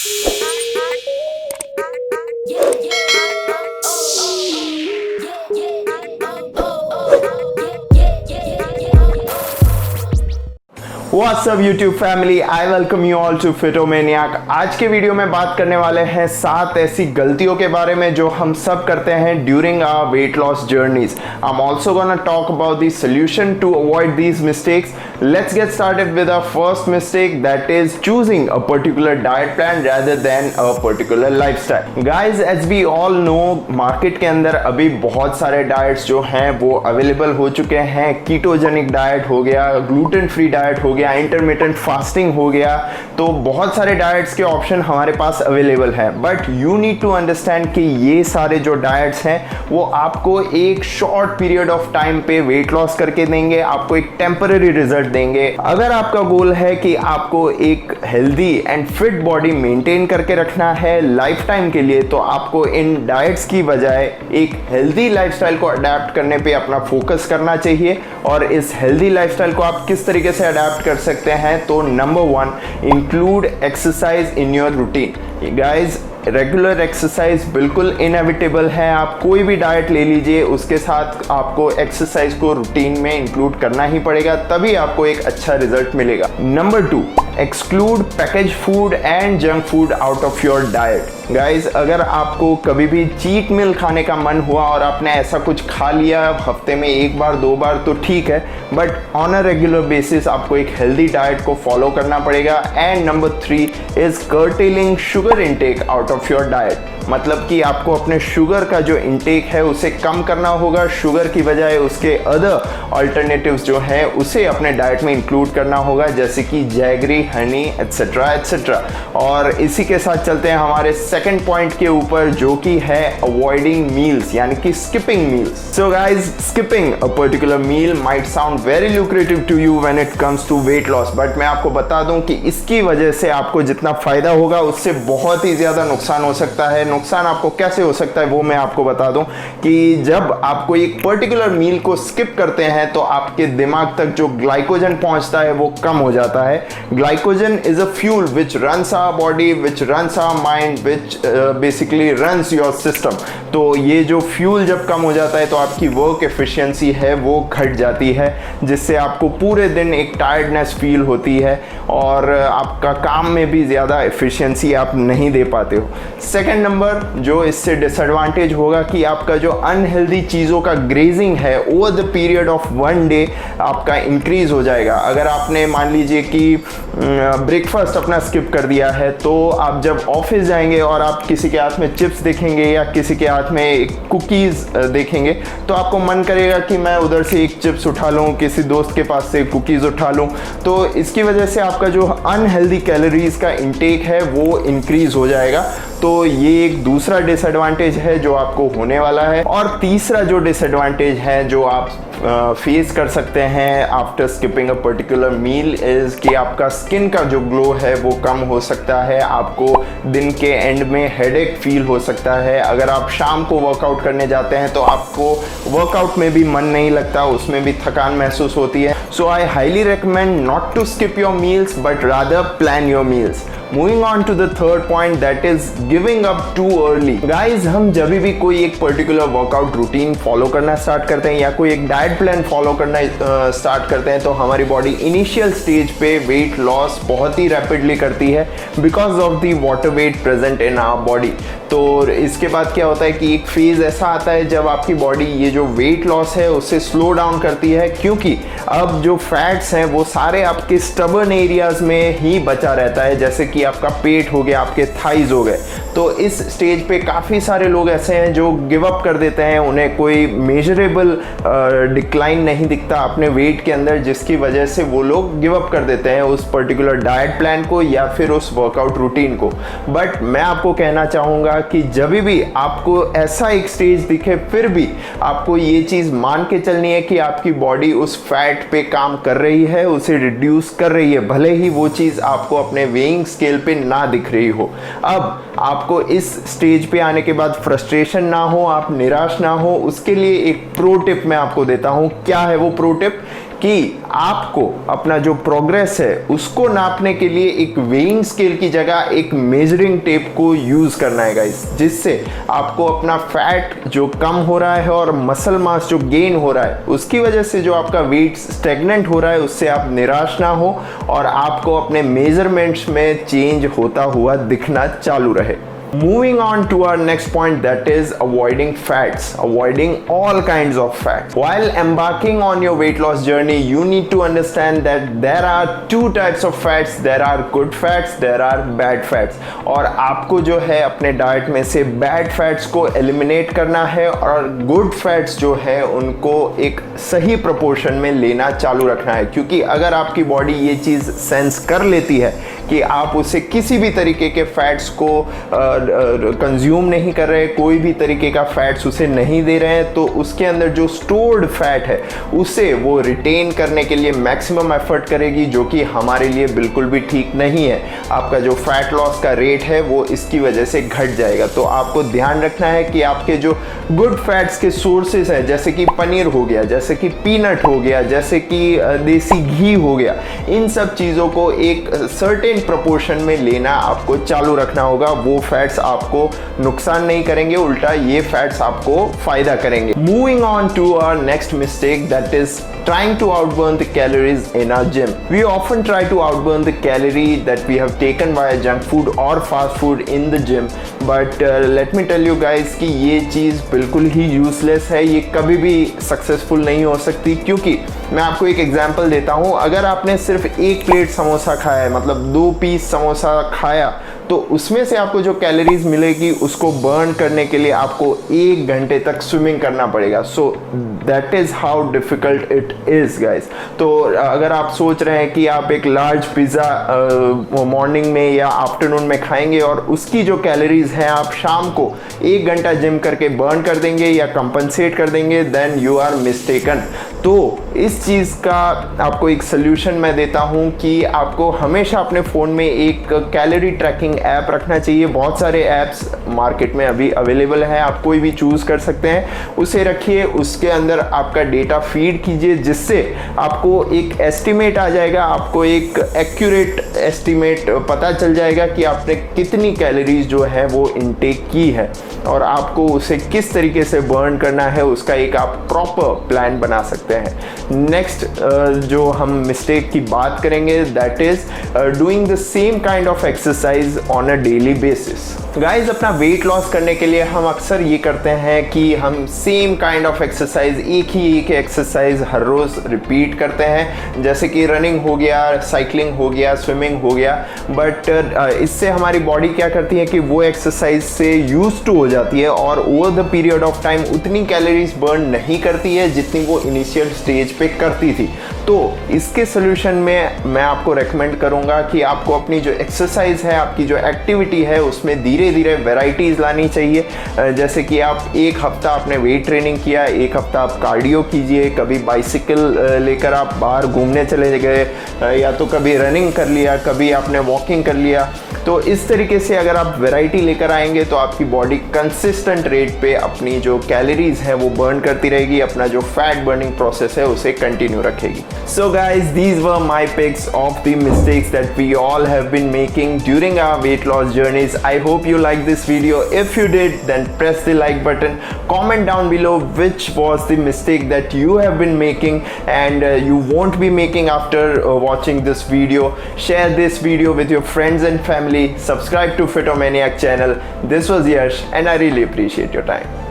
What's up YouTube family? I welcome you all to Fitomaniac। आज के video में बात करने वाले हैं 7 ऐसी गलतियों के बारे में जो हम सब करते हैं during our weight loss journeys। I'm also gonna talk about the solution to avoid these mistakes। Let's get started with our first mistake, that is choosing a particular diet plan rather than a particular lifestyle। Guys, as we all know, market के अंदर अभी बहुत सारे diets जो हैं वो available हो चुके हैं। कीटोजेनिक डाइट हो गया, ग्लूटेन फ्री डाइट हो गया, इंटरमिटेंट फास्टिंग हो गया, तो बहुत सारे डाइट्स के ऑप्शन हमारे पास अवेलेबल है। But you need to understand कि ये सारे जो डाइट्स हैं वो आपको एक शॉर्ट पीरियड ऑफ टाइम पे वेट लॉस करके देंगे, आपको एक टेम्पररी रिजल्ट देंगे। अगर आपका गोल है कि आपको एक healthy and fit body maintain करके रखना है लाइफ टाइम के लिए, तो आपको इन डाइट्स की बजाय एक हेल्दी लाइफस्टाइल को अडेप्ट करने पे अपना फोकस करना चाहिए। और इस हेल्दी लाइफस्टाइल को आप किस तरीके से अडेप्ट कर सकते हैं, तो number 1, include exercise in your routine. Guys, regular exercise बिल्कुल इनएविटेबल है। आप कोई भी डाइट ले लीजिए, उसके साथ आपको एक्सरसाइज को रूटीन में इंक्लूड करना ही पड़ेगा, तभी आपको एक अच्छा रिजल्ट मिलेगा। Number 2, exclude package food and junk food out of your diet. Guys, अगर आपको कभी भी चीट मील खाने का मन हुआ और आपने ऐसा कुछ खा लिया हफ्ते में 1 बार 2 बार तो ठीक है, but on a regular basis आपको एक हेल्दी डाइट को फॉलो करना पड़ेगा। And number 3 is curtailing sugar intake out of your diet. मतलब कि आपको अपने शुगर का जो इनटेक है उसे कम करना होगा, शुगर की बजाय उसके अदर अल्टरनेटिव्स जो है उसे अपने डाइट में इंक्लूड करना होगा, जैसे कि जैगरी, हनी एट्सेट्रा एट्सेट्रा। और इसी के साथ चलते हैं हमारे सेकंड पॉइंट के ऊपर, जो कि है अवॉइडिंग मील्स, यानी कि skipping meals. So guys, skipping a particular meal might sound very lucrative to you when it comes to weight loss, but मैं आपको बता दूं कि इसकी वजह से आपको जितना फायदा होगा उससे बहुत ही ज्यादा नुकसान हो सकता है। नुकसान आपको कैसे हो सकता है वो मैं आपको बता दूं कि जब आपको एक पर्टिकुलर मील को स्किप करते हैं तो आपके दिमाग तक जो ग्लाइकोजन पहुंचता है वो कम हो जाता है। Glycogen is a fuel which runs our body, which runs our mind, which basically runs your system. तो ये जो फ्यूल जब कम हो जाता है तो आपकी वर्क एफिशिएंसी है वो घट जाती है, जिससे आपको पूरे दिन एक टायर्डनेस फील होती है और आपका काम में भी ज़्यादा एफिशिएंसी आप नहीं दे पाते हो। सेकेंड नंबर जो इससे डिसएडवांटेज होगा कि आपका जो अनहेल्दी चीज़ों का ग्रेजिंग है over the period of 1 day आपका इंक्रीज हो जाएगा। अगर आपने मान लीजिए कि ब्रेकफास्ट अपना स्किप कर दिया है, तो आप जब ऑफिस जाएंगे और आप किसी के हाथ में चिप्स देखेंगे या किसी के हाथ में कुकीज़ देखेंगे, तो आपको मन करेगा कि मैं उधर से एक चिप्स उठा लूँ, किसी दोस्त के पास से कुकीज़ उठा लूँ। तो इसकी वजह से आपका जो अनहेल्दी कैलोरीज का इंटेक है वो इंक्रीज हो जाएगा। तो ये एक दूसरा डिसएडवांटेज है जो आपको होने वाला है। और तीसरा जो डिसएडवांटेज है जो आप फेस कर सकते हैं after skipping a particular meal is कि आपका स्किन का जो ग्लो है वो कम हो सकता है। आपको दिन के एंड में हेडेक फील हो सकता है। अगर आप शाम को वर्कआउट करने जाते हैं तो आपको वर्कआउट में भी मन नहीं लगता, उसमें भी थकान महसूस होती है। So I highly recommend not to skip your meals but rather plan your meals. Moving on to the third point, that is giving up too early. Guys, हम जब भी कोई एक पर्टिकुलर वर्कआउट रूटीन फॉलो करना start करते हैं या कोई एक डाइट प्लान फॉलो करना स्टार्ट करते हैं, तो हमारी बॉडी इनिशियल स्टेज पे वेट लॉस बहुत ही रैपिडली करती है because of the water weight present in our body. तो इसके बाद क्या होता है कि एक फेज ऐसा आता है जब आपकी बॉडी ये जो वेट लॉस है उससे स्लो डाउन करती है, क्योंकि अब जो फैट्स हैं वो सारे आपके स्टबर्न एरियाज में ही बचा रहता है, जैसे कि आपका पेट हो गया, आपके थाइज हो गए। तो इस स्टेज पे काफ़ी सारे लोग ऐसे हैं जो गिव अप कर देते हैं, उन्हें कोई मेजरेबल डिक्लाइन नहीं दिखता अपने वेट के अंदर, जिसकी वजह से वो लोग गिव अप कर देते हैं उस पर्टिकुलर डाइट प्लान को या फिर उस वर्कआउट रूटीन को। बट मैं आपको कहना चाहूँगा कि जब भी आपको ऐसा एक स्टेज दिखे, फिर भी आपको ये चीज़ मान के चलनी है कि आपकी बॉडी उस फैट पे काम कर रही है, उसे रिड्यूस कर रही है, भले ही वो चीज़ आपको अपने वेइंग स्केल पे ना दिख रही हो। अब आपको इस स्टेज पे आने के बाद फ्रस्ट्रेशन ना हो, आप निराश ना हो, उसके लिए एक प्रो टिप मैं आपको देता हूँ। क्या है वो प्रो टिप? कि आपको अपना जो प्रोग्रेस है उसको नापने के लिए एक वेइंग स्केल की जगह एक मेजरिंग टेप को यूज़ करना है गाइस, जिससे आपको अपना फैट जो कम हो रहा है और मसल मास जो गेन हो रहा है उसकी वजह से जो आपका वेट स्टेगनेंट हो रहा है उससे आप निराश ना हो और आपको अपने मेजरमेंट्स में चेंज होता हुआ दिखना चालू रहे। Moving on to our next point, that is avoiding fats, avoiding all kinds of fats. While embarking on your weight loss journey, you need to understand that there are two types of fats. There are good fats, there are bad fats. और आपको जो है अपने diet में से bad fats को eliminate करना है और good fats जो है उनको एक सही proportion में लेना चालू रखना है, क्योंकि अगर आपकी बॉडी ये चीज़ सेंस कर लेती है कि आप उसे किसी भी तरीके के फैट्स को कंज्यूम नहीं कर रहे, कोई भी तरीके का फैट्स उसे नहीं दे रहे हैं, तो उसके अंदर जो स्टोर्ड फैट है उसे वो रिटेन करने के लिए मैक्सिमम एफर्ट करेगी, जो कि हमारे लिए बिल्कुल भी ठीक नहीं है। आपका जो फैट लॉस का रेट है वो इसकी वजह से घट जाएगा। तो आपको ध्यान रखना है कि आपके जो गुड फैट्स के सोर्सेज हैं, जैसे कि पनीर हो गया, जैसे कि पीनट हो गया, जैसे कि देसी घी हो गया, इन सब चीज़ों को एक सर्टेन प्रोपोर्शन में लेना आपको चालू रखना होगा। वो फैट्स आपको नुकसान नहीं करेंगे, उल्टा ये फैट्स आपको फायदा करेंगे। Moving on to our next mistake, that is trying to outburn the calories in our gym. We often try to outburn the calorie that we have taken via junk food or fast food in the gym, but let me tell you guys कि ये चीज़ बिल्कुल ही useless है, ये कभी भी successful नहीं हो सकती। क्योंकि मैं आपको एक एग्जांपल देता हूँ, अगर आपने सिर्फ एक प्लेट समोसा खाया है, मतलब 2 पीस समोसा खाया, तो उसमें से आपको जो कैलोरीज मिलेगी उसको बर्न करने के लिए आपको 1 घंटे तक स्विमिंग करना पड़ेगा। So that is how difficult it is guys. तो अगर आप सोच रहे हैं कि आप एक लार्ज पिज़्ज़ा मॉर्निंग में या आफ्टरनून में खाएंगे और उसकी जो कैलोरीज हैं आप शाम को 1 घंटा जिम करके बर्न कर देंगे या कंपनसेट कर देंगे, देन यू आर मिस्टेकन। तो इस चीज़ का आपको एक सोल्यूशन मैं देता हूँ कि आपको हमेशा अपने फ़ोन में एक कैलोरी ट्रैकिंग ऐप रखना चाहिए। बहुत सारे ऐप्स मार्केट में अभी अवेलेबल हैं, आप कोई भी चूज़ कर सकते हैं, उसे रखिए, उसके अंदर आपका डेटा फीड कीजिए, जिससे आपको एक एस्टिमेट आ जाएगा, आपको एक एक्यूरेट एस्टिमेट पता चल जाएगा कि आपने कितनी कैलोरीज जो है वो इनटेक की है और आपको उसे किस तरीके से बर्न करना है, उसका एक आप प्रॉपर प्लान बना सकते हैं। नेक्स्ट जो हम मिस्टेक की बात करेंगे, that is doing the same kind of exercise on a daily basis. Guys, अपना वेट लॉस करने के लिए हम अक्सर ये करते हैं कि हम सेम काइंड ऑफ एक्सरसाइज, एक एक्सरसाइज हर रोज़ रिपीट करते हैं, जैसे कि रनिंग हो गया, साइकिलिंग हो गया, स्विमिंग हो गया। बट इससे हमारी बॉडी क्या करती है कि वो एक्सरसाइज से यूज्ड टू हो जाती है और over the period of time उतनी कैलोरीज बर्न नहीं करती है जितनी वो इनिशियल स्टेज पे करती थी। तो इसके सोल्यूशन में मैं आपको रेकमेंड करूंगा कि आपको अपनी जो एक्सरसाइज है, आपकी जो एक्टिविटी है, उसमें धीरे धीरे वेराइटीज़ लानी चाहिए। जैसे कि आप एक हफ्ता आपने वेट ट्रेनिंग किया, एक हफ्ता आप कार्डियो कीजिए, कभी बाइसिकल लेकर आप बाहर घूमने चले गए, या तो कभी रनिंग कर लिया, कभी आपने वॉकिंग कर लिया। तो इस तरीके से अगर आप वैरायटी लेकर आएंगे तो आपकी बॉडी कंसिस्टेंट रेट पे अपनी जो कैलोरीज है वो बर्न करती रहेगी, अपना जो फैट बर्निंग प्रोसेस है उसे कंटिन्यू रखेगी। So guys, these were my picks of the mistakes that we all have been making during our weight loss journeys. I hope you like this video. If you did, then press the like button. Comment down below which was the mistake that you have been making and you won't be making after watching this video. Share this video with your friends and family. Subscribe to Fitomaniac channel. This was Yash and I really appreciate your time.